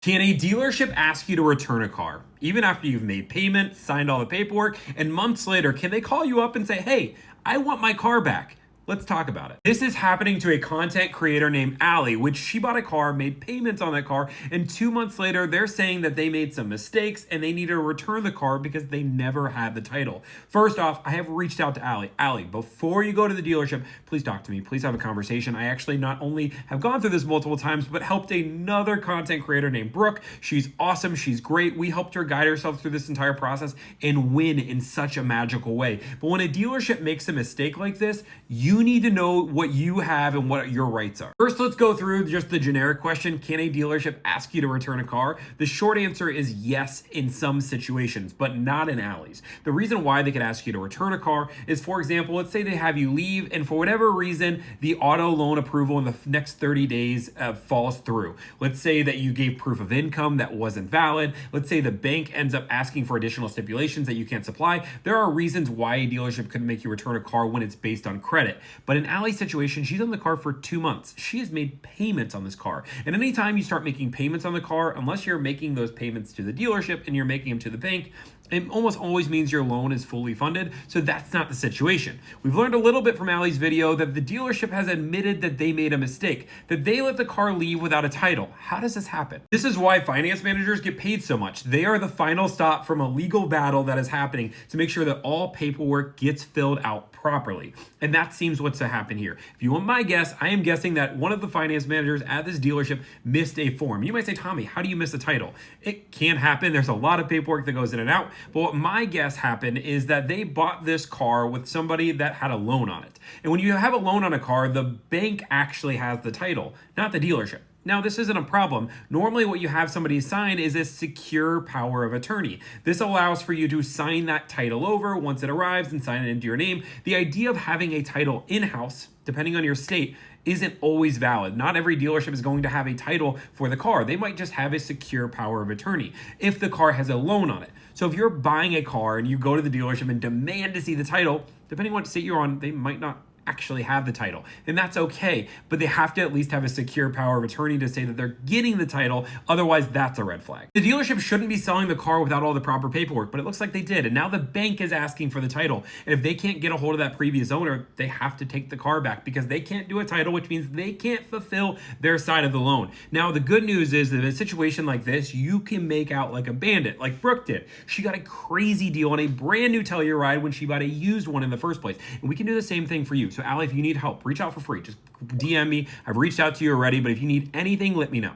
Can a dealership ask you to return a car? Even after you've made payment, signed all the paperwork, and months later, can they call you up and say, hey, I want my car back? Let's talk about it. This is happening to a content creator named Allie, which she bought a car, made payments on that car, and 2 months later, they're saying that they made some mistakes and they need to return the car because they never had the title. First off, I have reached out to Allie. Allie, before you go to the dealership, please talk to me. Please have a conversation. I actually not only have gone through this multiple times, but helped another content creator named Brooke. She's awesome. She's great. We helped her guide herself through this entire process and win in such a magical way. But when a dealership makes a mistake like this, you need to know what you have and what your rights are. First, let's go through just the generic question. Can a dealership ask you to return a car? The short answer is yes in some situations, but not in Allie's. The reason why they could ask you to return a car is, for example, let's say they have you leave and for whatever reason, the auto loan approval in the next 30 days falls through. Let's say that you gave proof of income that wasn't valid. Let's say the bank ends up asking for additional stipulations that you can't supply. There are reasons why a dealership couldn't make you return a car when it's based on credit. But in Allie's situation, she's on the car for 2 months. She has made payments on this car. And anytime you start making payments on the car, unless you're making those payments to the dealership and you're making them to the bank, it almost always means your loan is fully funded. So that's not the situation. We've learned a little bit from Allie's video that the dealership has admitted that they made a mistake, that they let the car leave without a title. How does this happen? This is why finance managers get paid so much. They are the final stop from a legal battle that is happening to make sure that all paperwork gets filled out properly. And that seems what's to happen here. If you want my guess, I am guessing that one of the finance managers at this dealership missed a form. You might say, Tommy, how do you miss a title? It can happen. There's a lot of paperwork that goes in and out. But what my guess happened is that they bought this car with somebody that had a loan on it. And when you have a loan on a car, the bank actually has the title, not the dealership. Now, this isn't a problem. Normally, what you have somebody sign is a secure power of attorney. This allows for you to sign that title over once it arrives and sign it into your name. The idea of having a title in-house, depending on your state, isn't always valid. Not every dealership is going to have a title for the car. They might just have a secure power of attorney if the car has a loan on it. So if you're buying a car and you go to the dealership and demand to see the title, depending on what state you're on, they might not actually have the title, and that's okay, but they have to at least have a secure power of attorney to say that they're getting the title. Otherwise, that's a red flag. The dealership shouldn't be selling the car without all the proper paperwork, but it looks like they did, and now the bank is asking for the title, and if they can't get a hold of that previous owner, they have to take the car back because they can't do a title, which means they can't fulfill their side of the loan. Now, the good news is that in a situation like this, you can make out like a bandit, like Brooke did. She got a crazy deal on a brand new Telluride when she bought a used one in the first place, and we can do the same thing for you. So Allie, if you need help, reach out for free. Just DM me. I've reached out to you already, but if you need anything, let me know.